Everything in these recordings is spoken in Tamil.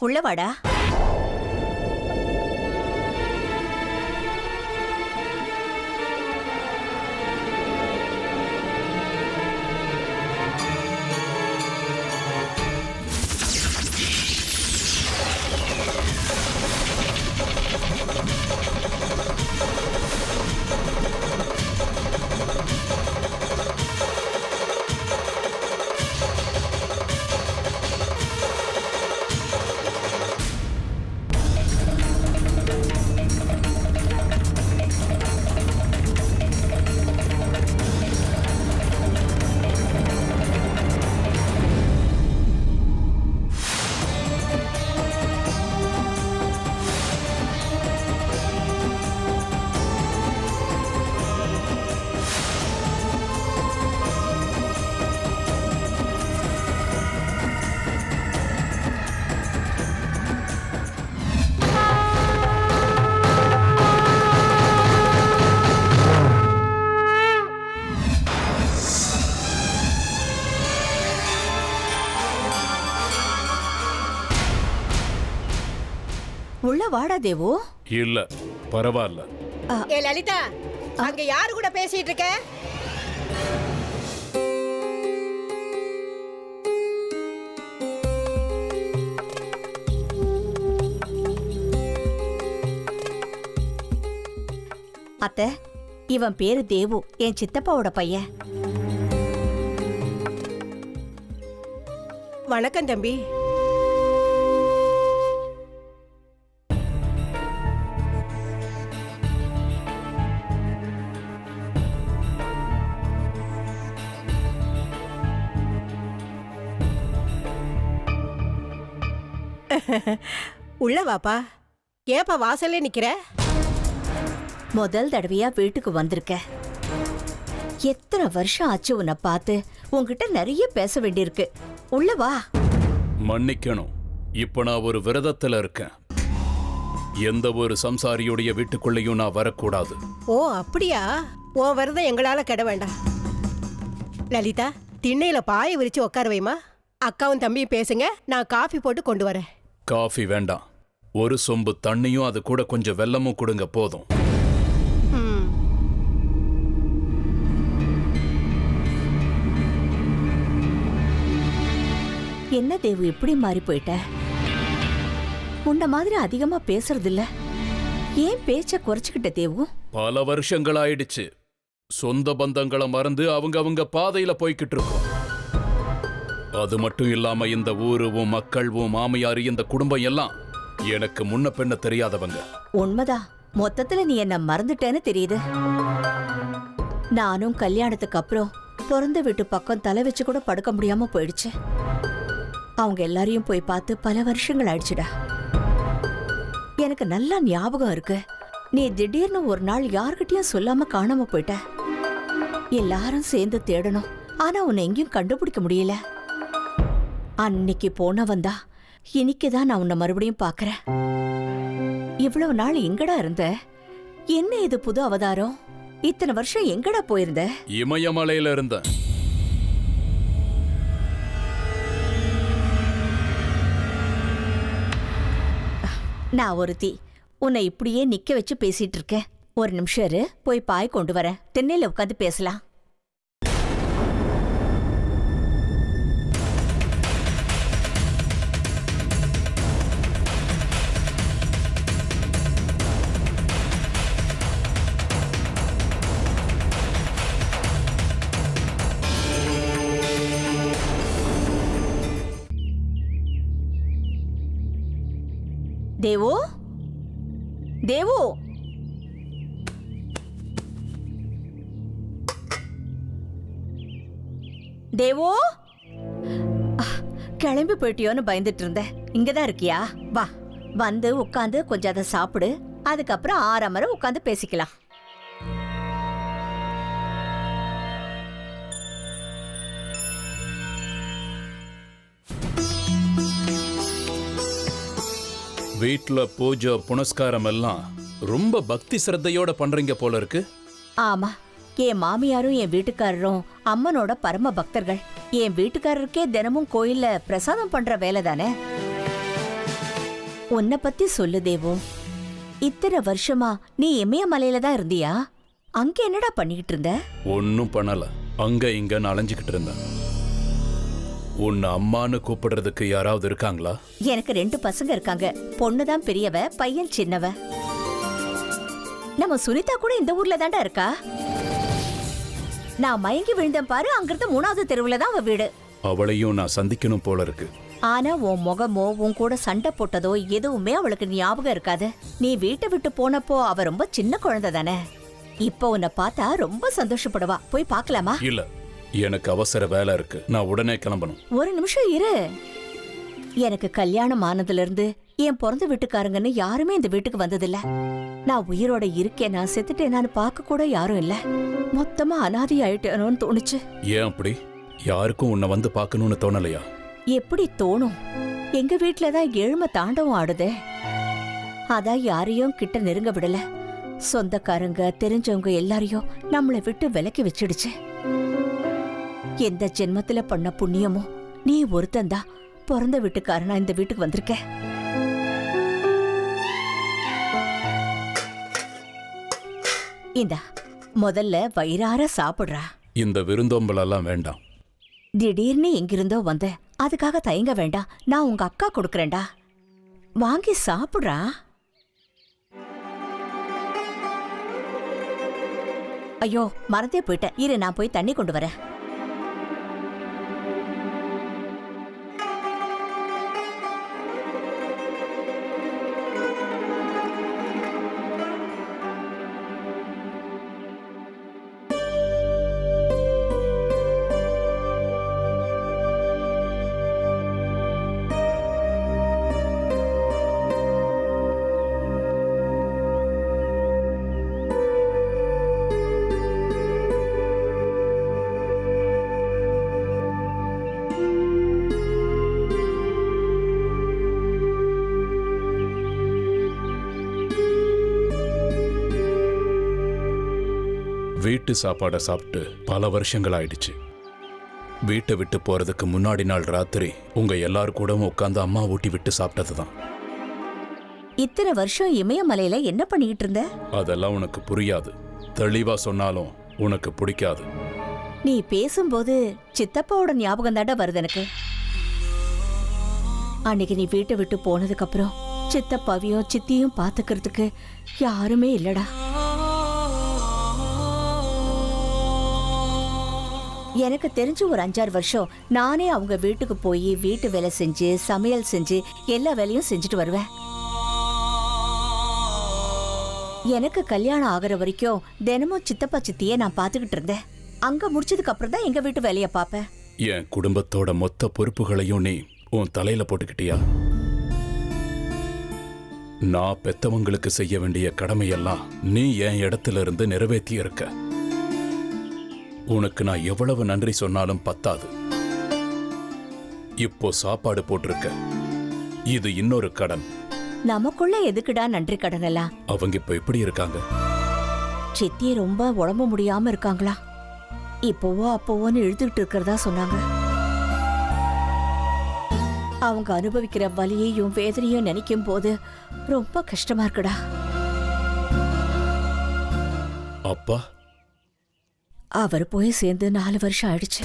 உள்ளவாடா. உள்ள வாடா தேவு. இல்ல பரவாயில்ல. ஏ லலிதா, அங்க யாரு கூட பேசிட்டு இருக்க? அத்தை, இவன் பேரு தேவு, என் சித்தப்பாவோட பையன். வணக்கம் தம்பி. உள்ள வாப்பா. ஏப்பா வாசல்ல நிக்கிற? முதல் தடவையா வீட்டுக்கு வந்திருக்க. எத்தனை வருஷம் ஆச்சு உன்னை பார்த்து. உன்கிட்ட நிறைய பேச வேண்டியிருக்கு. உள்ள வா. மன்னிக்கணும், இப்ப நான் ஒரு விரதத்துல இருக்கேன். எந்த ஒரு சம்சாரியுடைய வீட்டுக்குள்ளேயும் நான் வரக்கூடாது. ஓ அப்படியா? உன் விரதம் எங்களால கெட வேண்டாம். லலிதா, திண்ணையில பாய விரிச்சு உட்கார வைமா. அக்காவும் தம்பியும் பேசுங்க, நான் காஃபி போட்டு கொண்டு வரேன். காஃபி வேண்டாம், ஒரு சொம்பு தண்ணியும் அது கூட கொஞ்சம் வெல்லமும் கொடுங்க, போதும். என்ன தேவு இப்படி மாறி போயிட்ட? உன்ன மாதிரி அதிகமா பேசுறது இல்ல. ஏன் பேச்ச குறைச்சுக்கிட்ட தேவு? பல வருஷங்கள் ஆயிடுச்சு. சொந்த பந்தங்களை மறந்து அவங்க பாதையில போய்கிட்டு இருக்கோம். அது மட்டும் இல்லாம இந்த ஊரும் மக்களும் மாமியாரு இந்த குடும்பம் எல்லாம் எனக்கு முன்ன பின்ன தெரியாதவங்க. உண்மைதான். மொத்தத்துல நீ என்ன மறந்துட்டேன்னு தெரியுது. நானும் கல்யாணத்துக்கு அப்புறம் பிறந்த வீட்டு பக்கம் தலை வச்சு கூட படுக்க முடியாம போயிடுச்சு. அவங்க எல்லாரையும் போய் பார்த்து பல வருஷங்கள் ஆயிடுச்சுடா. எனக்கு நல்லா ஞாபகம் இருக்கு, நீ திடீர்னு ஒரு நாள் யார்கிட்டயும் சொல்லாம காணாம போயிட்ட. எல்லாரும் சேர்ந்து தேடணும், ஆனா உன்னை எங்கேயும் கண்டுபிடிக்க முடியல. அன்னைக்கு போன வந்தா இன்னைக்குதான் நான் உன்னை மறுபடியும் பாக்குறேன். இவ்வளவு நாள் எங்கடா இருந்த? என்ன இது புது அவதாரம்? இத்தனை வருஷம் எங்கடா போயிருந்த? இமயமலையில இருந்த. நான் ஒருத்தி உன்னை இப்படியே நிக்க வச்சு பேசிட்டு இருக்கேன். ஒரு நிமிஷம் இரு, போய் பாய் கொண்டு வரேன். திண்ணையில உட்காந்து பேசலாம். தேவு, தேவு, தேவு, கிளம்பி போயிட்டியோன்னு பயந்துட்டு இருந்தேன். இங்கதான் இருக்கியா? வா, வந்து உட்காந்து கொஞ்சம் அதை சாப்பிடு. அதுக்கப்புறம் ஆறாமரை உட்காந்து பேசிக்கலாம். வீட்டுல பூஜை புனஸ்காரம் எல்லாம் ரொம்ப பக்தி சிரத்தையோட பண்றீங்க போல இருக்கு. ஆமா, என் மாமியாரும் என் வீட்டுக்காரரும் அம்மனோட பரம பக்தர்கள். என் வீட்டுக்காரருக்கே தினமும் கோயில்ல பிரசாதம் பண்ற வேலை தானே. உன்னை பத்தி சொல்லு தேவு. இத்தனை வருஷமா நீ இமயமலையில தான் இருந்தியா? அங்க என்னடா பண்ணிக்கிட்டு இருந்த? ஒன்னும் பண்ணல, அங்க இங்கன்னு அலைஞ்சுக்கிட்டு இருந்தேன். உன்னை அம்மான்னு கூப்பிடுறதுக்கு யாராவது இருக்காங்களா? எனக்கு 2 பசங்க இருக்காங்க. பொண்ணுதான் பெரியவ, பையன் சின்னவ. நம்ம சுனிதா கூட இந்த ஊர்ல தாண்டா இருக்கா. நான் மயங்கி விழுந்தேன் பாரு, அங்கிருந்த 3வது தெருவுல தான் அவ வீடு. அவளையும் நான் சந்திக்கணும் போல இருக்கு. ஆனா உன் முகமோ உன் கூட சண்டை போட்டதோ எதுவுமே அவளுக்கு ஞாபகம் இருக்காது. நீ வீட்டை விட்டு போனப்போ அவ ரொம்ப சின்ன குழந்தை தானே. இப்போ உன்னை பார்த்தா ரொம்ப சந்தோஷப்படுவா. போய் பார்க்கலாமா? இல்ல, எனக்கு அவசர வேலை இருக்கு, நான் உடனே கிளம்பணும். ஒரு நிமிஷம் இரு. எனக்கு கல்யாணம் ஆனதுல இருந்து என் பிறந்த வீட்டுக்காரங்கன்னு யாருமே இந்த வீட்டுக்கு வந்ததில்ல. நான் உயிரோட இருக்கேனா செத்துட்டேனான்னு பார்க்க கூட யாரும் இல்ல. மொத்தமா அனாதை ஆயிட்டேனோன்னு தோணுச்சு. ஏன் அப்படி? யாருக்கும் உன்னை வந்து பார்க்கணும்னு தோணலையா? எப்படி தோணும்? எங்க வீட்டுலதான் ஏழ்மை தாண்டவம் ஆடுதே. அதான் யாரையும் கிட்ட நெருங்க விடல. சொந்தக்காரங்க தெரிஞ்சவங்க எல்லாரையும் நம்மளை விட்டு விலக்கி வச்சிடுச்சு. எந்த ஜென்மத்துல பண்ண புண்ணியமோ நீ ஒருத்தந்தா பிறந்த வீட்டுக்காரனா இந்த வீட்டுக்கு வந்திருக்க. இந்தா முதல்ல வயிறார சாப்பிடுறா. இந்த விருந்தோம்பலெல்லாம் வேண்டாம். திடீர்னு எங்கிருந்தோ வந்த, அதுக்காக தயங்க வேண்டாம். நான் உங்க அக்கா கொடுக்கறேன்டா, வாங்கி சாப்பிடுறா. ஐயோ மறந்தே போயிட்டேன், இரு நான் போய் தண்ணி கொண்டு வரேன். வீட்டு சாப்பாடை சாப்பிட்டு பல வருஷங்கள் ஆயிடுச்சு. வீட்டை விட்டு போறதுக்கு முன்னாடி நாள் ராத்திரி உங்க எல்லாரும் கூட உட்காந்து அம்மா ஊட்டி விட்டு சாப்பிட்டதுதான். இத்தனை வருஷம் இமயமலையில என்ன பண்ணிட்டு இருந்த? அதெல்லாம் உனக்கு புரியாது. தெளிவா சொன்னாலும் உனக்கு பிடிக்காது. நீ பேசும்போது சித்தப்பாவோட ஞாபகம் தாண்டா வருது எனக்கு. அன்னைக்கு நீ வீட்டை விட்டு போனதுக்கு அப்புறம் சித்தப்பாவையும் சித்தியும் பாத்துக்கிறதுக்கு யாருமே இல்லடா. எனக்கு தெரிஞ்சு ஒரு 5-6 வருஷம் நானே அவங்க வீட்டுக்கு போய் வீட்டு வேலை செஞ்சு சமையல் செஞ்சு எல்லா வேலையும் செஞ்சுட்டு வருவேன். எனக்கு கல்யாணம் ஆகிற வரைக்கும் தினமும் சித்தப்பா சித்தியே நான் பாத்துக்கிட்டு இருந்தேன். அங்க முடிச்சதுக்கு அப்புறம் தான் எங்க வீட்டு வேலையை பாப்பேன். என் குடும்பத்தோட மொத்த பொறுப்புகளையும் நீ உன் தலையில போட்டுக்கிட்டியா? நான் பெத்தவங்களுக்கு செய்ய வேண்டிய கடமையெல்லாம் நீ என் இடத்துல இருந்து நிறைவேற்றி இருக்க. உனக்கு நான் எவ்வளவு நன்றி சொன்னாலும் பத்தாது. இப்போ சாப்பாடு போட்டிருக்க, இது இன்னொரு கடன். நமக்குள்ள எதுக்குடா நன்றி கடன் எல்லாம்? அவங்க இப்ப எப்படி இருக்காங்க? சித்தி ரொம்ப உடம்பு முடியாம இருக்காங்களா? இப்போவோ அப்போவோன்னு இழுத்துக்கிட்டு இருக்கிறதா சொன்னாங்க. அவங்க அனுபவிக்கிற வலியையும் வேதனையும் நினைக்கும் போது ரொம்ப கஷ்டமா இருக்குடா. அப்பா? அவர் போய் சேர்ந்து 4 வருஷம் ஆயிடுச்சு.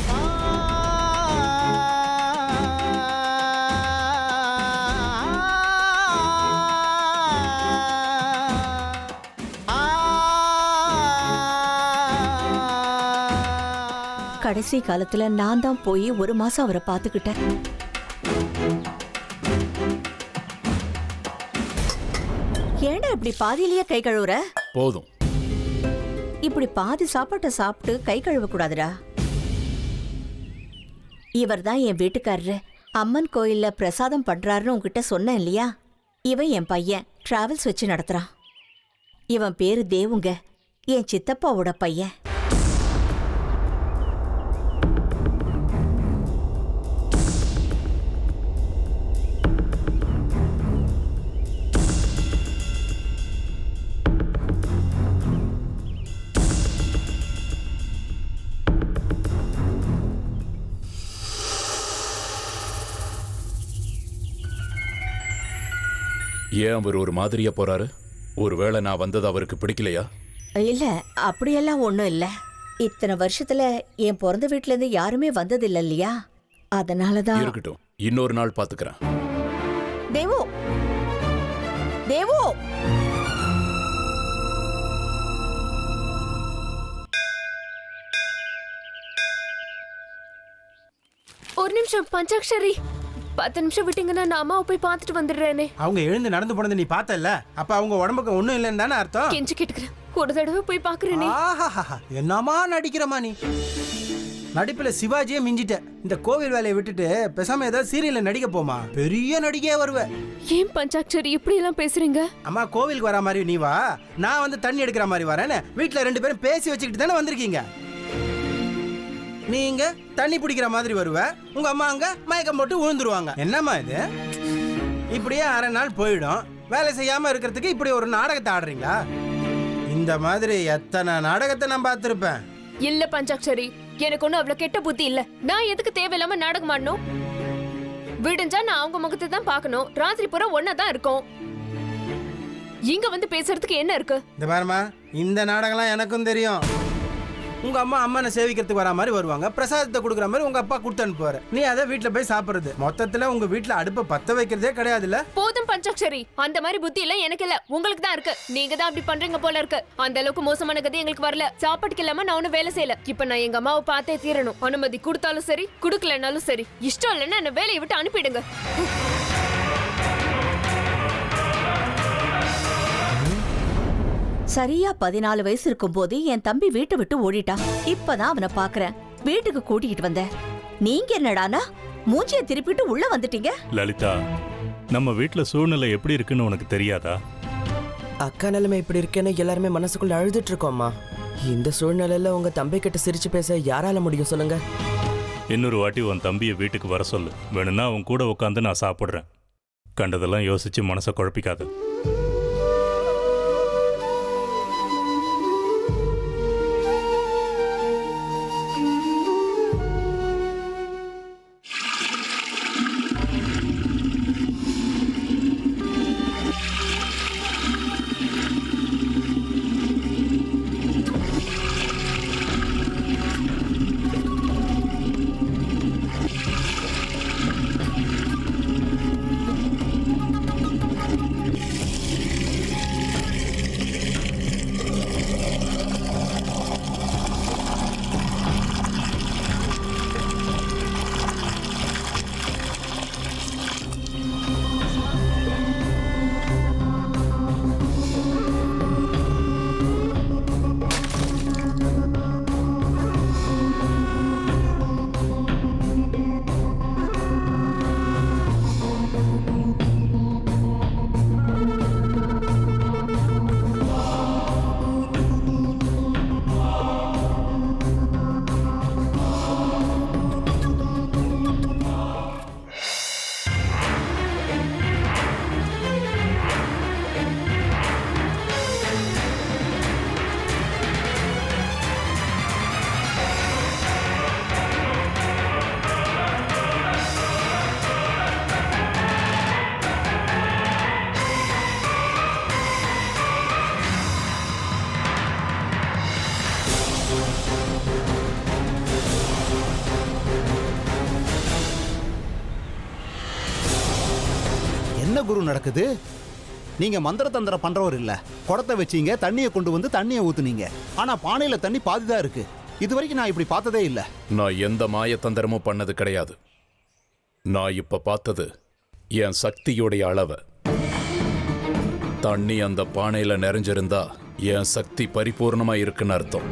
கடைசி காலத்துல நான் தான் போய் 1 மாசம் அவரை பாத்துக்கிட்டேன். ஏன்டா இப்படி பாதியிலேயே கை கழுவுற? போதும். இப்படி பாதி சாப்பாட்டை சாப்பிட்டு கை கழுவ கூடாதுடா. இவர் தான் என் வீட்டுக்காரரு. அம்மன் கோயில்ல பிரசாதம் பண்றாருன்னு உங்ககிட்ட சொன்னேன் இல்லையா? இவன் என் பையன், டிராவல்ஸ் வச்சு நடத்துறான். இவன் பேரு தேவுங்க, என் சித்தப்பாவோட பையன். ஏன் அவர் ஒரு மாதிரியா போறாரு? ஒருவேளை நான் வந்தது அவருக்கு பிடிக்கலையா? இல்ல, அப்படியெல்லாம் ஒண்ணும் இல்ல. இத்தனை வருஷத்துல என் பிறந்த வீட்ல இருந்து யாருமே வந்தது இல்ல இல்லையா, அதனாலதான். இருக்கட்டும், இன்னொரு நாள் பாத்துக்கிறேன். தேவு, தேவு, ஒரு நிமிஷம் பஞ்சாக்ஷரி, 10 நிமிஷம் விட்டீங்கன்னா நான் அம்மாவை போய் பார்த்துட்டு வந்துடுறேனே. அவங்க எழுந்து நடந்து போனது நீ பார்த்தல, அப்ப அவங்க உடம்புக்கு ஒண்ணும் இல்லைன்னு தானே அர்த்தம்? கெஞ்சி கேட்டுக்கிறேன், ஒரு தடவை போய் பாக்குறேனே. ஆஹாஹா, என்னமா நடிக்கிறமா நீ? நடிப்புல சிவாஜியே மிஞ்சிட்ட. இந்த கோவில் வேலையை விட்டுட்டு பேசாம ஏதாவது சீரியல்ல நடிக்க போமா, பெரிய நடிகையா வருவ. ஏன் பஞ்சாக்ஷரி இப்படி எல்லாம் பேசுறீங்க? அம்மா கோவிலுக்கு வரா மாதிரி நீ வா, நான் வந்து தண்ணி எடுக்கிற மாதிரி வரேன்னு வீட்டுல 2 பேரும் பேசி வச்சுக்கிட்டு தானே வந்திருக்கீங்க. நீங்க தண்ணி பிடிக்கிற மாதிரி வருவ, உங்க அம்மா அங்க மயக்கம் போட்டு விழுந்துருவாங்க. என்னம்மா இது? இப்படியே அரை நாள் போயிடும். வேலை செய்யாம இருக்கிறதுக்கு இப்படி ஒரு நாடகத்தை ஆடுறீங்களா? இந்த மாதிரி எத்தனை நாடகத்தை நான் பார்த்திருப்பேன். இல்ல பஞ்சாக்ஷரி, எனக்கு ஒண்ணும் அவ்வளவு கெட்ட புத்தி இல்ல. நான் எதுக்கு தேவையில்லாம நாடகம் ஆடணும்? விடுஞ்சா நான் அவங்க முகத்தை தான் பார்க்கணும். ராத்திரி பூரா ஒன்னா தான் இருக்கும். இங்க வந்து பேசுறதுக்கு என்ன இருக்கு? இந்த பாருமா, இந்த நாடகம்லாம் எனக்கும் தெரியும். உங்க அம்மா அம்மனை சேவிக்கிறதுக்கு வரா மாதிரி வருவாங்க, பிரசாதத்தை கொடுக்குற மாதிரி உங்க அப்பா கொடுத்து அனுப்புவாரு. நீ அதை வீட்டுல போய் சாப்பிடுறது. மொத்தத்துல உங்க வீட்டுல அடுப்பை பத்த வைக்கிறதே கிடையாதுல்ல. போதும் பஞ்சாக்ஷரி, அந்த மாதிரி புத்தி இல்ல எனக்கு இல்ல, உங்களுக்கு தான் இருக்கு. நீங்க தான் அப்படி பண்றீங்க போல இருக்கு. அந்த அளவுக்கு மோசமான கதை எங்களுக்கு வரல. சாப்பாட்டுக்கு இல்லாம நான் ஒன்னும் வேலை செய்யல. இப்ப நான் எங்க அம்மாவை பார்த்தே தீரணும். அனுமதி கொடுத்தாலும் சரி, கொடுக்கலனாலும் சரி. இஷ்டம் இல்லைன்னா என்ன வேலையை விட்டு அனுப்பிடுங்க. சரியா 14 வயசு இருக்கும் போது என் தம்பி வீட்டை விட்டு ஓடிட்டான். இப்பதான் அவனை பாக்குறேன். வீட்டுக்கு கூட்டிகிட்டு வந்தேன். நீங்க என்னடானா மூஞ்சிய திருப்பிட்டு உள்ள வந்துட்டீங்க. லலிதா, நம்ம வீட்ல சூழ்நிலை எப்படி இருக்குன்னு உனக்கு தெரியாதா? அக்கா நிலைமை இப்படி இருக்கேன்னு எல்லாருமே மனசுக்குள்ள அழுதுட்டு இருக்கோம்மா. இந்த சூழ்நிலையில உங்க தம்பி கிட்ட சிரிச்சு பேச யாரால முடியும் சொல்லுங்க? இன்னொரு வாட்டி உன் தம்பியை வீட்டுக்கு வர சொல்லு. வேணும்னா அவன் கூட உட்காந்து நான் சாப்பிட்றேன். கண்டதெல்லாம் யோசிச்சு மனசை குழப்பிக்காத. என்ன குரு நடக்குது? நீங்க மந்திர தந்திரம் பண்றவர் இல்ல. குடத்தை வச்சீங்க, தண்ணியை கொண்டு வந்து தண்ணியை ஊத்துனீங்க. ஆனா பானையில தண்ணி பாதிதான் இருக்கு. இது வரைக்கும் நான் இப்படி பார்த்ததே இல்ல. நான் எந்த மாய தந்திரமும் பண்ணது கிடையாது. நான் இப்ப பார்த்தது என் சக்தியுடைய அளவை. தண்ணி அந்த பானையில நிறைஞ்சிருந்தா என் சக்தி பரிபூர்ணமா இருக்குன்னு அர்த்தம்.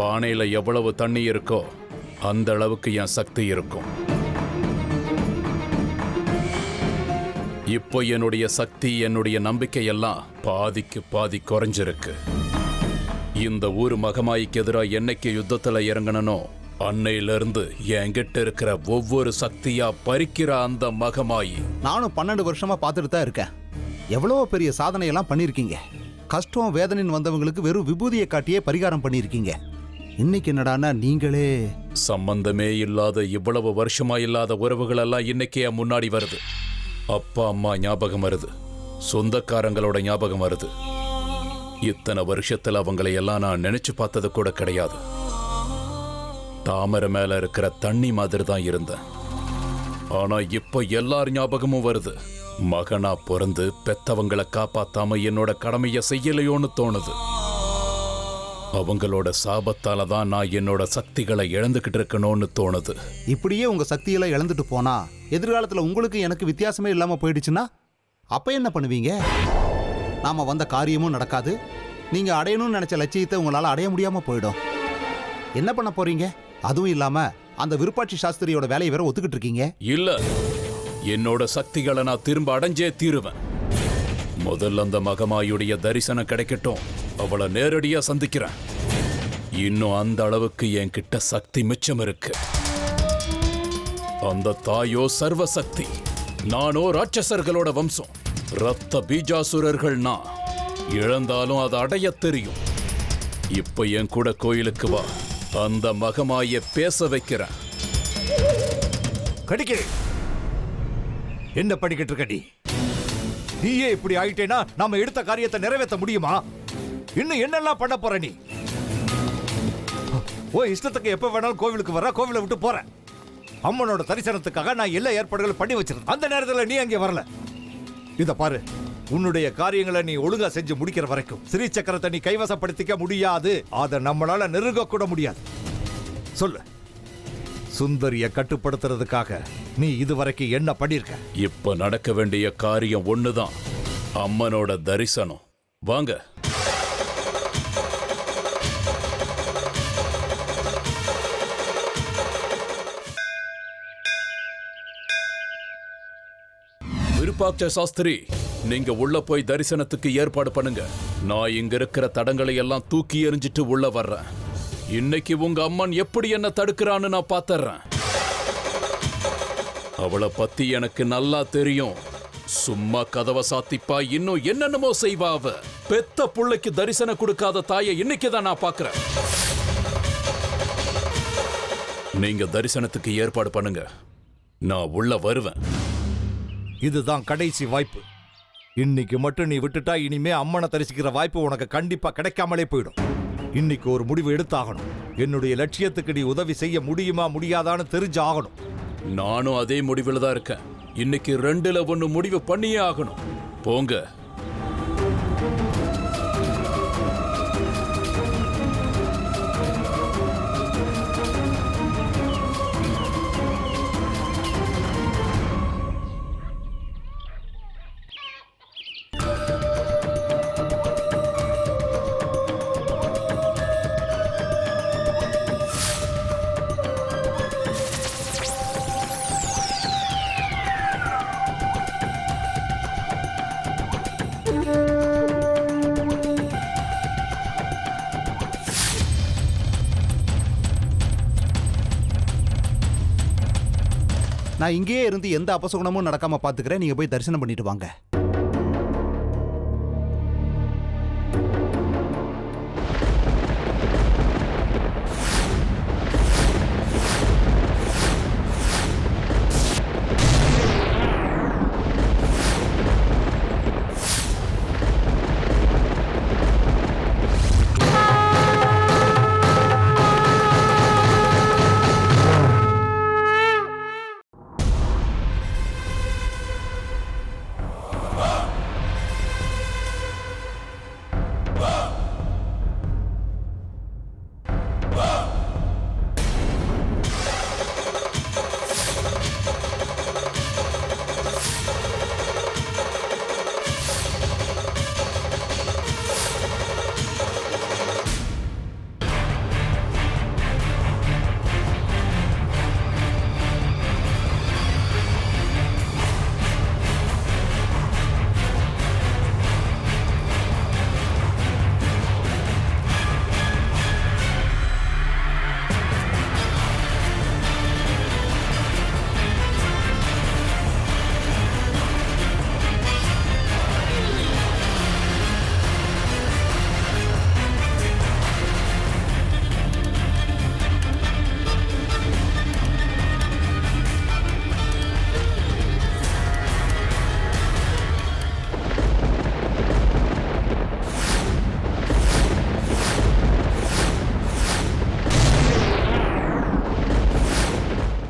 பானையில எவ்வளவு தண்ணி இருக்கோ அந்த அளவுக்கு என் சக்தி இருக்கும். இப்போ என்னுடைய சக்தி, என்னுடைய நம்பிக்கை எல்லாம் பாதிக்கு பாதி குறைஞ்சிருக்கு. இந்த ஊர் மகமாய்க்கு எதிராக என்னைக்கு யுத்தத்துல இறங்கணும், அன்னையிலிருந்து என்கிட்ட இருக்கிற ஒவ்வொரு சக்தியா பறிக்கிற அந்த மகமாயி. நானும் 12 வருஷமா பார்த்துட்டு தான் இருக்கேன். எவ்வளவோ பெரிய சாதனையெல்லாம் பண்ணியிருக்கீங்க. கஷ்டம் வேதனைன்னு வந்தவங்களுக்கு வெறும் விபூதியை காட்டியே பரிகாரம் பண்ணியிருக்கீங்க. இன்னைக்கு என்னடானா நீங்களே சம்பந்தமே இல்லாத இவ்வளவு வருஷமா இல்லாத உறவுகள் எல்லாம் இன்னைக்கே முன்னாடி வருது. அப்பா அம்மா ஞாபகம் வருது. சொந்தக்காரங்களோட ஞாபகம் வருது. இத்தனை வருஷத்துல அவங்களை எல்லாம் நான் நினைச்சு பார்த்தது கூட கிடையாது. தாமரை மேல இருக்கிற தண்ணி மாதிரி தான் இருந்தேன். ஆனா இப்ப எல்லார் ஞாபகமும் வருது. மகனா பிறந்து பெத்தவங்களை காப்பாத்தாம என்னோட கடமையை செய்யலையோன்னு தோணுது. அவங்களோட சாபத்தால தான் நான் என்னோட சக்திகளை இழந்துகிட்டு இருக்கணும்னு தோணுது. இப்படியே உங்க சக்தியெல்லாம் இழந்துட்டு போனா எதிர்காலத்துல உங்களுக்கு எனக்கு வித்தியாசமே இல்லாம போயிடுச்சுன்னா அப்ப என்ன பண்ணுவீங்க? நாம வந்த காரியமும் நடக்காது. நீங்க அடையணும்னு நினைச்ச லட்சியத்தை உங்களால அடைய முடியாம போயிடும். என்ன பண்ண போறீங்க? அதுவும் இல்லாம அந்த விருப்பாட்சி சாஸ்திரியோட வேலையை வேற ஒத்துக்கிட்டு இருக்கீங்க. இல்ல, என்னோட சக்திகளை நான் திரும்ப அடைஞ்சே தீருவேன். முதல்ல அந்த மகமாயுடைய தரிசனம் கிடைக்கட்டும். அவளை நேரடியா சந்திக்கிறேன். இன்னும் அந்த அளவுக்கு என்கிட்ட சக்தி மிச்சம் இருக்கு. அந்த தாயோ சர்வசக்தி, நானோ ராட்சசர்களோட வம்சம். ரத்த பீஜாசுரர்கள் நான். இழந்தாலும் அதை அடைய தெரியும். இப்ப என் கூட கோயிலுக்கு வா. அந்த மகமாய பேச வைக்கிறேன். கடிக்கே, என்ன படிக்கிட்டு இருக்க நீ? நீயே இப்படி ஆயிட்டேனா நாம எடுத்த காரியத்தை நிறைவேற்ற முடியுமா? இன்னும் என்னெல்லாம் பண்ண போற நீ? ஓ இஷ்டத்துக்கு எப்ப வேணாலும் கோவிலுக்கு வர, கோவிலை விட்டு போற. அம்மனோட தரிசனத்துக்காக நான் எல்லா ஏற்பாடுகளும் பண்ணி வச்சிருந்தேன். அந்த நேரத்தில் நீ அங்கே வரல. இத பாரு, உன்னுடைய காரியங்களை நீ ஒழுங்கா செஞ்சு முடிக்கிற வரைக்கும் ஸ்ரீ சக்கரத்தை நீ கைவசப்படுத்திக்க முடியாது. அதை நம்மளால நெருங்க கூட முடியாது. சொல்லு, சுந்தரிய கட்டுப்படுத்துறதுக்காக நீ இதுவரைக்கும் என்ன பண்ணிருக்க? இப்ப நடக்க வேண்டிய காரியம் ஒண்ணுதான், அம்மனோட தரிசனம். வாங்க. விருப்பாட்ச சாஸ்திரி, நீங்க உள்ள போய் தரிசனத்துக்கு ஏற்பாடு பண்ணுங்க. நான் இங்க இருக்கிற தடங்களை எல்லாம் தூக்கி எறிஞ்சிட்டு உள்ள வர்றேன். இன்னைக்கு உங்க அம்மன் எப்படி என்ன தடுக்கிறான்னு நான் பாத்துறேன். அவளை பத்தி எனக்கு நல்லா தெரியும். சும்மா கதவை சாத்திப்பா இன்னும் என்னென்னமோ செய்வா அவ. பெத்த புள்ளைக்கு தரிசனம் கொடுக்காத தாயை இன்னைக்குதான் நான் பாக்குறேன். நீங்க தரிசனத்துக்கு ஏற்பாடு பண்ணுங்க, நான் உள்ள வருவேன். இதுதான் கடைசி வாய்ப்பு. இன்னைக்கு மட்டும் நீ விட்டுட்டா இனிமே அம்மனை தரிசிக்கிற வாய்ப்பு உனக்கு கண்டிப்பா கிடைக்காமலே போயிடும். இன்னைக்கு ஒரு முடிவு எடுத்தாகணும். என்னுடைய லட்சியத்துக்கு நீ உதவி செய்ய முடியுமா முடியாதான்னு தெரிஞ்சு ஆகணும். நானும் அதே முடிவில் தான் இருக்கேன். இன்னைக்கு 2ல 1 முடிவு பண்ணியே ஆகணும். போங்க. நான் இங்கேயே இருந்து எந்த அபசகுணமும் நடக்காம பாத்துக்கிறேன். நீங்க போய் தரிசனம் பண்ணிட்டு வாங்க.